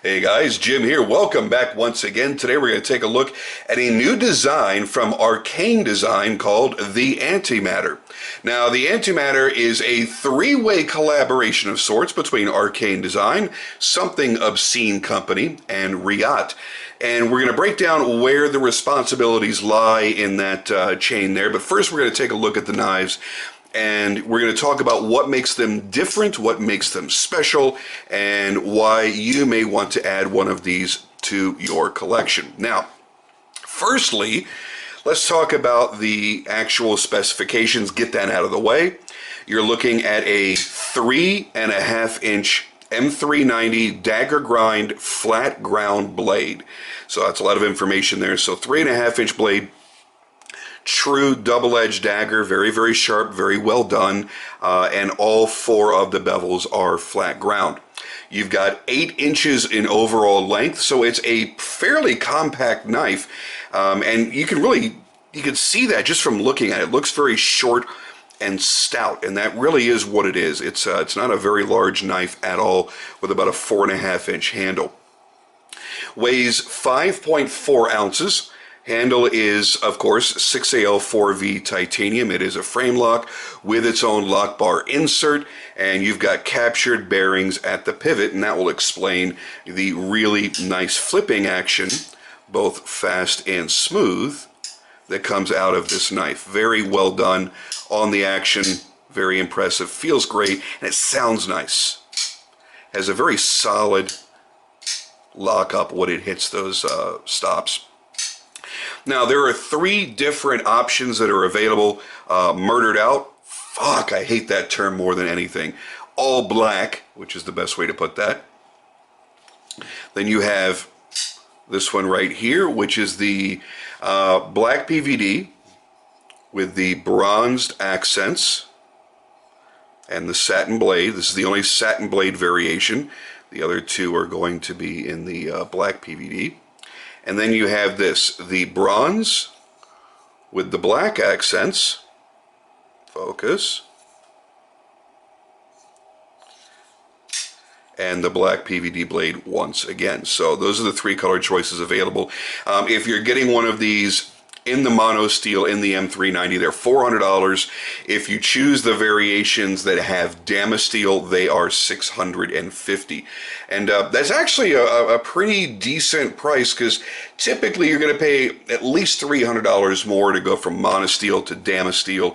Hey guys, Jim here. Welcome back once again. Today we're going to take a look at a new design from Arcane Design called the Antimatter. Now, the Antimatter is a three-way collaboration of sorts between Arcane Design, Something Obscene Company, and Riot. And we're going to break down where the responsibilities lie in that chain there. But first we're going to take a look at the knives. And we're going to talk about what makes them different, what makes them special, and why you may want to add one of these to your collection. Now, firstly, let's talk about the actual specifications, get that out of the way. You're looking at a 3.5-inch M390 Dagger grind flat ground blade. So that's a lot of information there. So 3.5-inch blade. True double-edged dagger, very, very sharp, very well done, and all four of the bevels are flat ground. You've got 8 inches in overall length, so it's a fairly compact knife, and you can see that just from looking at it. It looks very short and stout, and that really is what it is. It's not a very large knife at all, with about a 4.5-inch handle. Weighs 5.4 ounces. Handle is, of course, 6AL4V titanium. It is a frame lock with its own lock bar insert, and you've got captured bearings at the pivot, and that will explain the really nice flipping action, both fast and smooth, that comes out of this knife. Very well done on the action, very impressive, feels great, and it sounds nice. Has a very solid lock up when it hits those stops. Now, there are 3 different options that are available. Murdered out. Fuck, I hate that term more than anything. All black, which is the best way to put that. Then you have this one right here, which is the black PVD with the bronzed accents and the satin blade. This is the only satin blade variation. The other 2 are going to be in the black PVD. And then you have this, the bronze with the black accents. Focus. And the black PVD blade once again. So those are the 3 color choices available. If you're getting one of these in the mono steel, in the M390, they're $400. If you choose the variations that have Damasteel, they are $650. And that's actually a pretty decent price, because typically you're going to pay at least $300 more to go from monosteel to Damasteel.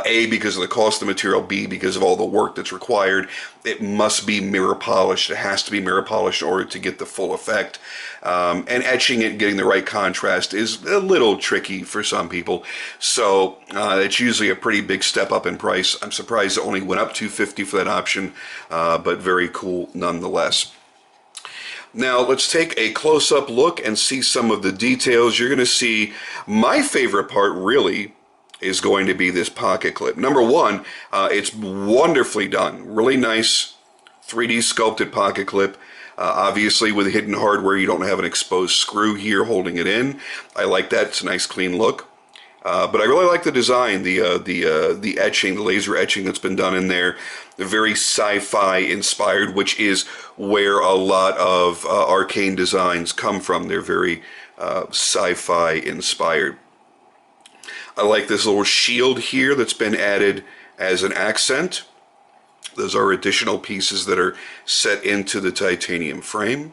A, because of the cost of the material. B, because of all the work that's required. It must be mirror polished. It has to be mirror polished in order to get the full effect. And etching it, getting the right contrast is a little tricky for some people. So it's usually a pretty big step up in price. I'm surprised it only went up $250 for that option, but very cool nonetheless. Now let's take a close-up look and see some of the details. You're going to see my favorite part really is going to be this pocket clip. Number one, it's wonderfully done. Really nice 3D sculpted pocket clip. Obviously with hidden hardware, you don't have an exposed screw here holding it in. I like that. It's a nice clean look. But I really like the design, the etching, the laser etching that's been done in there. They're very sci-fi inspired, which is where a lot of Arcane Designs come from. They're very sci-fi inspired. I like this little shield here that's been added as an accent. Those are additional pieces that are set into the titanium frame.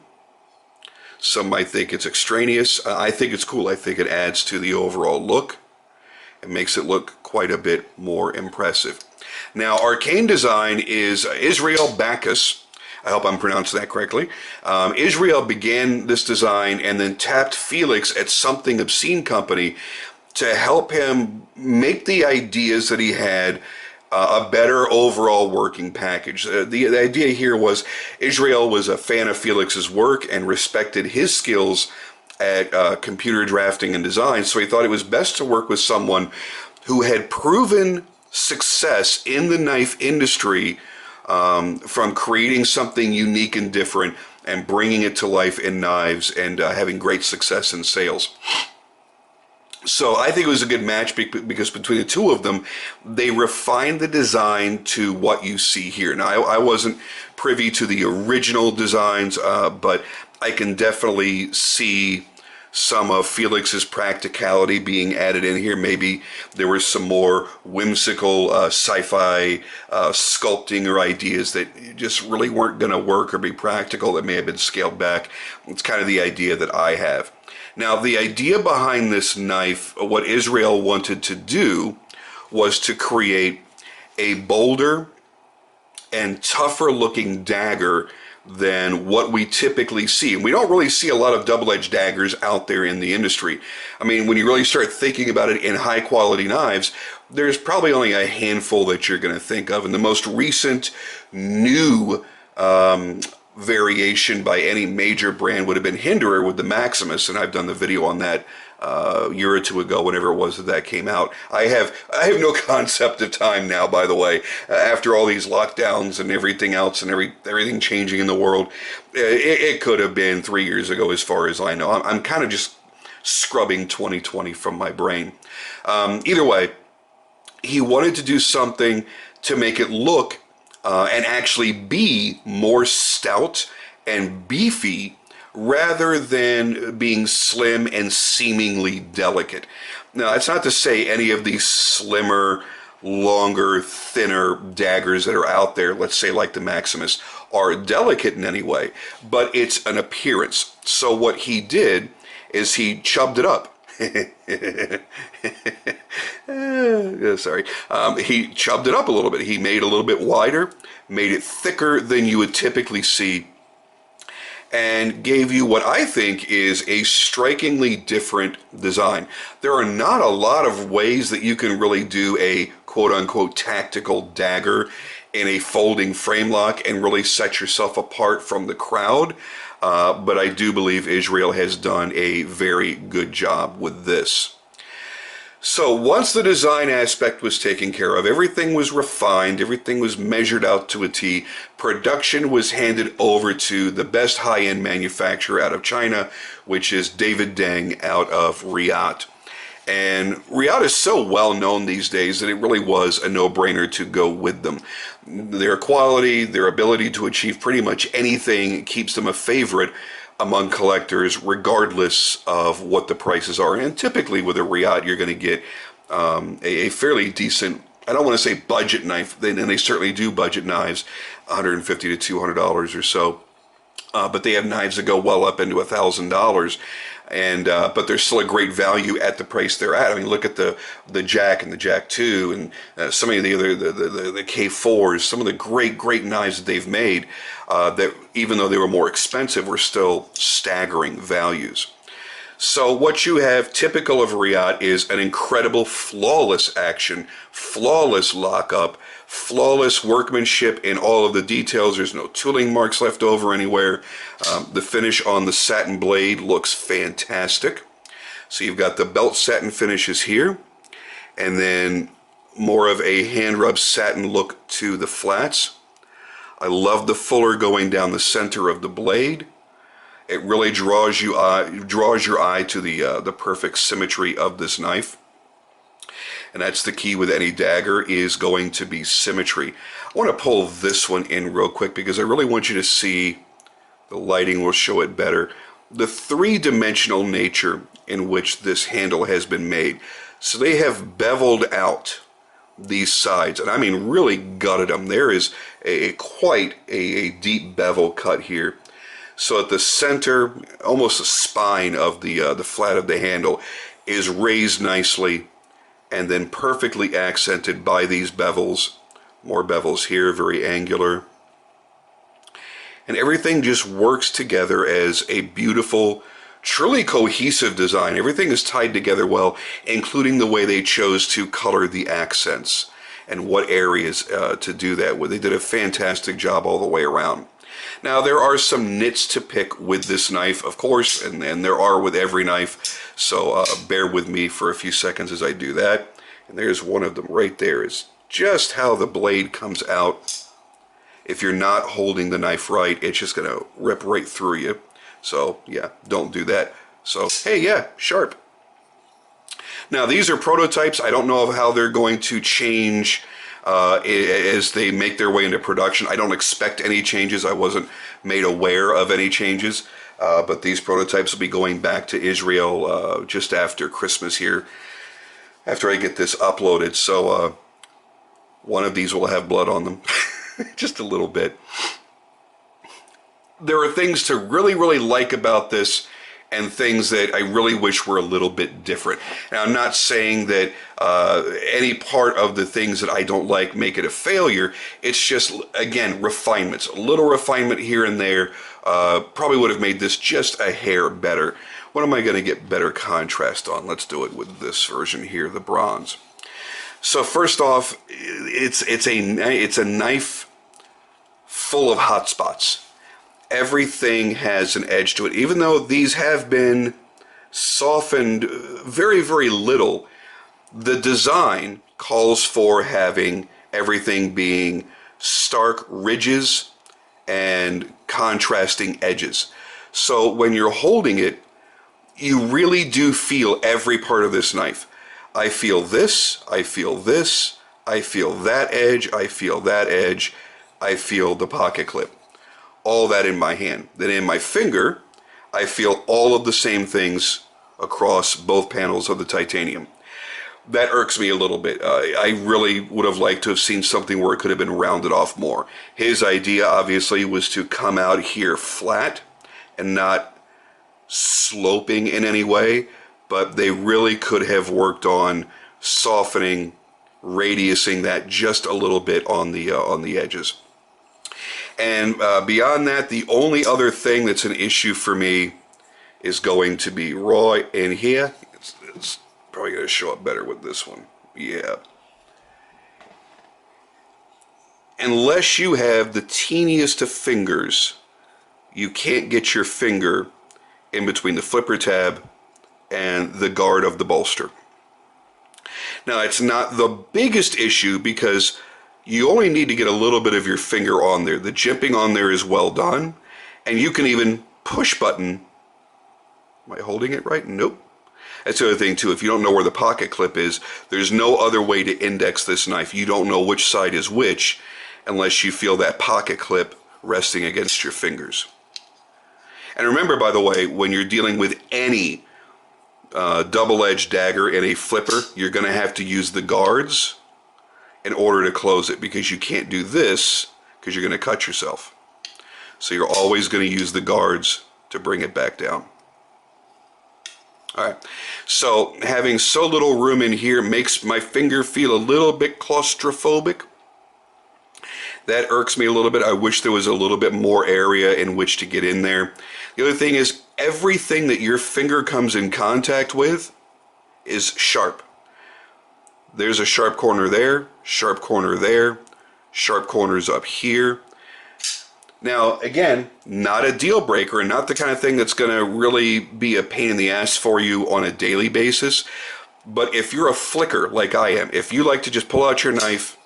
Some might think it's extraneous. I think it's cool. I think it adds to the overall look. It makes it look quite a bit more impressive. Now, Arcane Design is Israel Backus. I hope I'm pronouncing that correctly. Israel began this design and then tapped Felix at Something Obscene Company to help him make the ideas that he had a better overall working package. The idea here was Israel was a fan of Felix's work and respected his skills at computer drafting and design, so he thought it was best to work with someone who had proven success in the knife industry, from creating something unique and different and bringing it to life in knives and having great success in sales. So I think it was a good match because between the two of them, they refined the design to what you see here. Now, I wasn't privy to the original designs, but I can definitely see some of Felix's practicality being added in here. Maybe there was some more whimsical sci-fi sculpting or ideas that just really weren't going to work or be practical that may have been scaled back. It's kind of the idea that I have. Now, the idea behind this knife, what Israel wanted to do was to create a bolder and tougher looking dagger than what we typically see. And we don't really see a lot of double-edged daggers out there in the industry. I mean, when you really start thinking about it in high quality knives, there's probably only a handful that you're going to think of. And the most recent new variation by any major brand would have been Hinderer with the Maximus, and I've done the video on that a year or two ago, whenever it was that came out. I have no concept of time now, by the way, after all these lockdowns and everything else and everything changing in the world. It could have been 3 years ago as far as I know. I'm kind of just scrubbing 2020 from my brain. Either way, he wanted to do something to make it look and actually be more stout and beefy rather than being slim and seemingly delicate. Now, that's not to say any of these slimmer, longer, thinner daggers that are out there, let's say like the Maximus, are delicate in any way, but it's an appearance. So what he did is he chubbed it up. Sorry. He chubbed it up a little bit. He made it a little bit wider, made it thicker than you would typically see, and gave you what I think is a strikingly different design. There are not a lot of ways that you can really do a quote-unquote tactical dagger in a folding frame lock and really set yourself apart from the crowd. But I do believe Israel has done a very good job with this. So once the design aspect was taken care of, everything was refined, everything was measured out to a T, production was handed over to the best high-end manufacturer out of China, which is David Deng out of Riyadh. And Riyadh is so well known these days that it really was a no-brainer to go with them. Their quality, their ability to achieve pretty much anything keeps them a favorite among collectors regardless of what the prices are. And typically with a Riyadh you're going to get a fairly decent, I don't want to say budget knife, and they certainly do budget knives, $150 to $200 or so. But they have knives that go well up into $1,000, and but they're still a great value at the price they're at. I mean, look at the Jack and the Jack 2, and some of the other the K4s, some of the great knives that they've made. That even though they were more expensive, were still staggering values. So what you have typical of Riyadh is an incredible flawless action, flawless lockup, flawless workmanship in all of the details. There's no tooling marks left over anywhere. The finish on the satin blade looks fantastic. So you've got the belt satin finishes here, and then more of a hand rub satin look to the flats. I love the fuller going down the center of the blade. It really draws your eye to the perfect symmetry of this knife. And that's the key with any dagger, is going to be symmetry. I want to pull this one in real quick because I really want you to see, the lighting will show it better, the three-dimensional nature in which this handle has been made. So they have beveled out these sides, and I mean really gutted them. There is quite a deep bevel cut here. So at the center, almost the spine of the flat of the handle is raised nicely and then perfectly accented by these bevels. More bevels here, very angular. And everything just works together as a beautiful, truly cohesive design. Everything is tied together well, including the way they chose to color the accents and what areas to do that with. They did a fantastic job all the way around. Now, there are some nits to pick with this knife, of course, and there are with every knife, so bear with me for a few seconds as I do that. And there's one of them right there. Is just how the blade comes out. If you're not holding the knife right, it's just going to rip right through you. So, yeah, don't do that. So, hey, yeah, sharp. Now, these are prototypes. I don't know how they're going to change as they make their way into production. I don't expect any changes. I wasn't made aware of any changes. But these prototypes will be going back to Israel just after Christmas here, after I get this uploaded. So one of these will have blood on them, just a little bit. There are things to really, really like about this, and things that I really wish were a little bit different. And I'm not saying that any part of the things that I don't like make it a failure. It's just, again, refinements. A little refinement here and there probably would have made this just a hair better. What am I going to get better contrast on? Let's do it with this version here, the bronze. So first off, it's a knife full of hot spots. Everything has an edge to it. Even though these have been softened very, very little, the design calls for having everything being stark ridges and contrasting edges. So when you're holding it, you really do feel every part of this knife. I feel this, I feel this, I feel that edge, I feel that edge, I feel the pocket clip. All that in my hand. Then in my finger, I feel all of the same things across both panels of the titanium. That irks me a little bit. I really would have liked to have seen something where it could have been rounded off more. His idea, obviously, was to come out here flat and not sloping in any way, but they really could have worked on softening, radiusing that just a little bit on the edges. And beyond that, the only other thing that's an issue for me is going to be raw in here. It's probably going to show up better with this one. Yeah. Unless you have the teeniest of fingers, you can't get your finger in between the flipper tab and the guard of the bolster. Now, it's not the biggest issue because you only need to get a little bit of your finger on there. The jimping on there is well done, and you can even push button. Am I holding it right? Nope. That's the other thing too. If you don't know where the pocket clip is, there's no other way to index this knife. You don't know which side is which unless you feel that pocket clip resting against your fingers. And remember, by the way, when you're dealing with any double-edged dagger and a flipper, you're going to have to use the guards in order to close it, because you can't do this because you're going to cut yourself. So you're always going to use the guards to bring it back down. Alright, so having so little room in here makes my finger feel a little bit claustrophobic. That irks me a little bit. I wish there was a little bit more area in which to get in there. The other thing is, everything that your finger comes in contact with is sharp. There's a sharp corner there, sharp corner there, sharp corners up here. Now, again, not a deal breaker and not the kind of thing that's going to really be a pain in the ass for you on a daily basis. But if you're a flicker like I am, if you like to just pull out your knife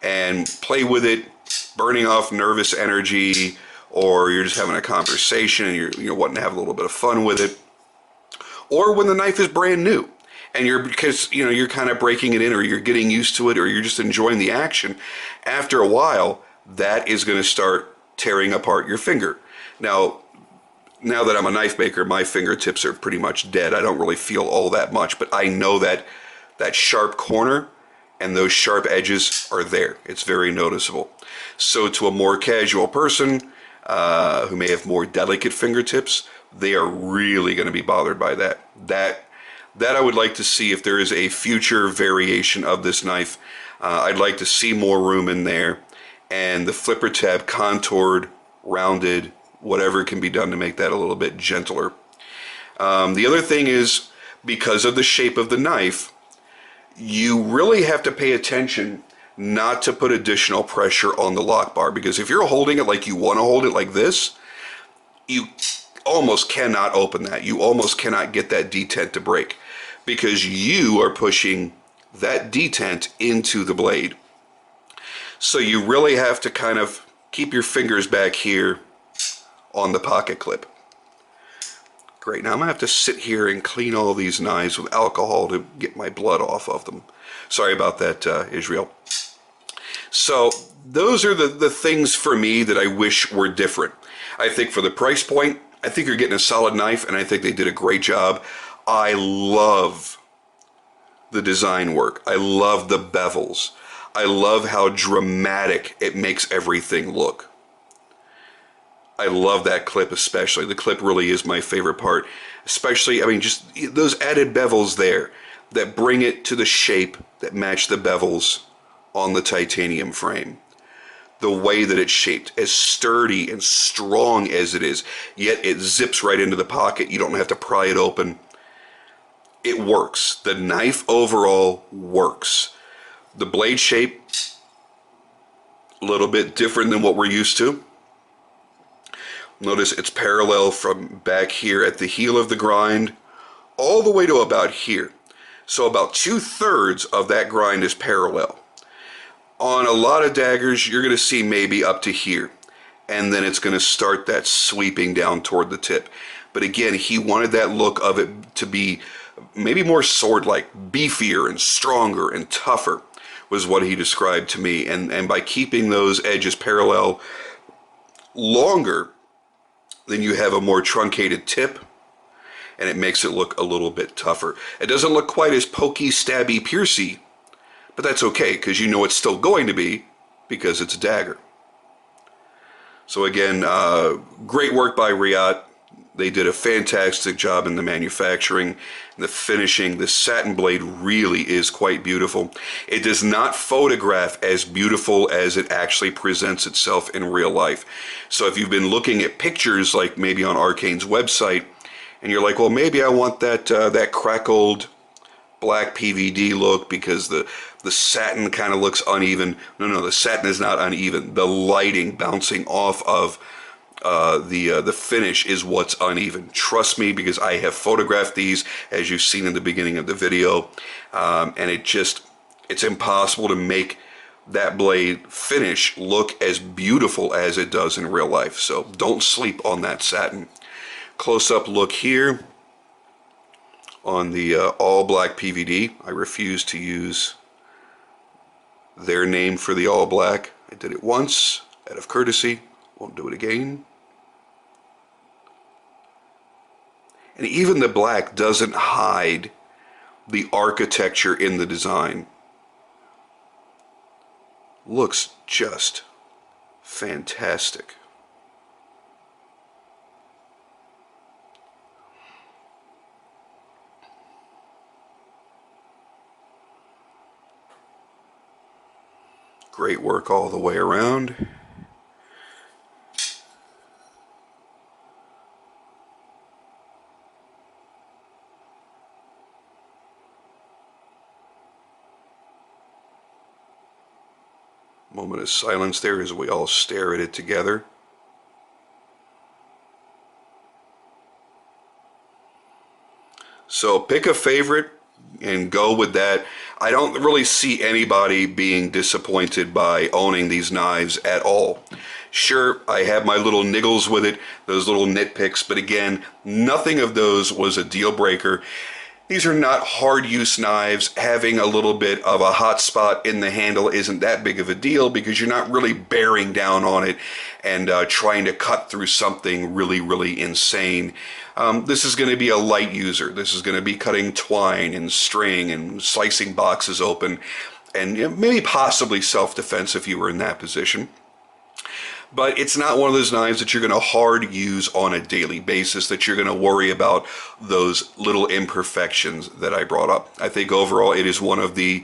and play with it, burning off nervous energy, or you're just having a conversation and you're wanting to have a little bit of fun with it, or when the knife is brand new, and you're kind of breaking it in, or you're getting used to it, or you're just enjoying the action, after a while, that is going to start tearing apart your finger. Now that I'm a knife maker, my fingertips are pretty much dead. I don't really feel all that much, but I know that that sharp corner and those sharp edges are there. It's very noticeable. So to a more casual person who may have more delicate fingertips, they are really going to be bothered by that. That I would like to see if there is a future variation of this knife. I'd like to see more room in there, and the flipper tab contoured, rounded, whatever can be done to make that a little bit gentler. The other thing is, because of the shape of the knife, you really have to pay attention not to put additional pressure on the lock bar, because if you're holding it like you want to hold it like this, you almost cannot open that. You almost cannot get that detent to break, because you are pushing that detent into the blade. So you really have to kind of keep your fingers back here on the pocket clip. Great, now I'm going to have to sit here and clean all these knives with alcohol to get my blood off of them. Sorry about that, Israel. So those are the things for me that I wish were different. I think for the price point, I think you're getting a solid knife, and I think they did a great job. I love the design work. I love the bevels. I love how dramatic it makes everything look. I love that clip especially. The clip really is my favorite part. Especially, I mean, just those added bevels there that bring it to the shape that match the bevels on the titanium frame. The way that it's shaped, as sturdy and strong as it is, yet it zips right into the pocket. You don't have to pry it open. It works. The knife overall works. The blade shape, a little bit different than what we're used to. Notice it's parallel from back here at the heel of the grind all the way to about here. So about 2/3 of that grind is parallel. On a lot of daggers, you're going to see maybe up to here. And then it's going to start that sweeping down toward the tip. But again, he wanted that look of it to be maybe more sword-like, beefier and stronger and tougher was what he described to me. And by keeping those edges parallel longer, then you have a more truncated tip, and it makes it look a little bit tougher. It doesn't look quite as pokey, stabby, piercy, but that's okay, because you know it's still going to be, because it's a dagger. So again, great work by Riot. They did a fantastic job in the manufacturing, the finishing. The satin blade really is quite beautiful. It does not photograph as beautiful as it actually presents itself in real life. So if you've been looking at pictures, like maybe on Arcane's website, and you're like, well, maybe I want that that crackled black PVD look because the satin kind of looks uneven. No, the satin is not uneven. The lighting bouncing off of the finish is what's uneven. Trust me, because I have photographed these, as you've seen in the beginning of the video, and it's impossible to make that blade finish look as beautiful as it does in real life. So don't sleep on that satin. Close-up look here on the all black PVD. I refuse to use their name for the all black. I did it once out of courtesy. Won't do it again. And even the black doesn't hide the architecture in the design. Looks just fantastic. Great work all the way around. Moment of silence there as we all stare at it together. So pick a favorite and go with that. I don't really see anybody being disappointed by owning these knives at all. Sure, I have my little niggles with it, those little nitpicks, but again, nothing of those was a deal breaker. These are not hard use knives. Having a little bit of a hot spot in the handle isn't that big of a deal because you're not really bearing down on it and trying to cut through something really, really insane. This is going to be a light user. This is going to be cutting twine and string and slicing boxes open and maybe possibly self-defense if you were in that position. But it's not one of those knives that you're going to hard use on a daily basis, that you're going to worry about those little imperfections that I brought up. I think overall it is one of the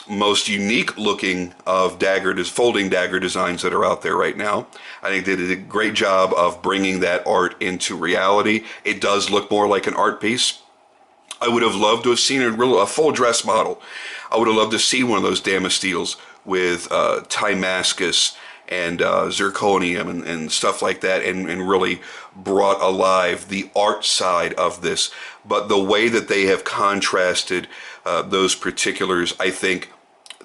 most unique looking of folding dagger designs that are out there right now. I think they did a great job of bringing that art into reality. It does look more like an art piece. I would have loved to have seen a full dress model. I would have loved to see one of those Damastiles with Timascus and zirconium and stuff like that, and really brought alive the art side of this. But the way that they have contrasted those particulars, I think,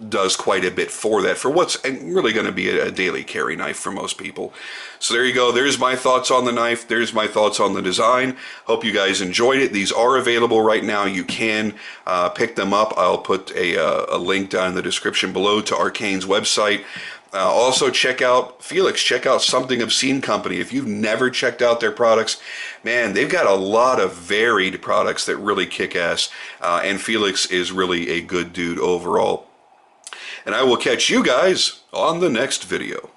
does quite a bit for that, for what's really going to be a daily carry knife for most people. So there you go. There's my thoughts on the knife. There's my thoughts on the design. Hope you guys enjoyed it. These are available right now. You can pick them up. I'll put a link down in the description below to Arcane's website. Also check out Felix, check out Something Obscene Company. If you've never checked out their products, man, they've got a lot of varied products that really kick ass. And Felix is really a good dude overall. And I will catch you guys on the next video.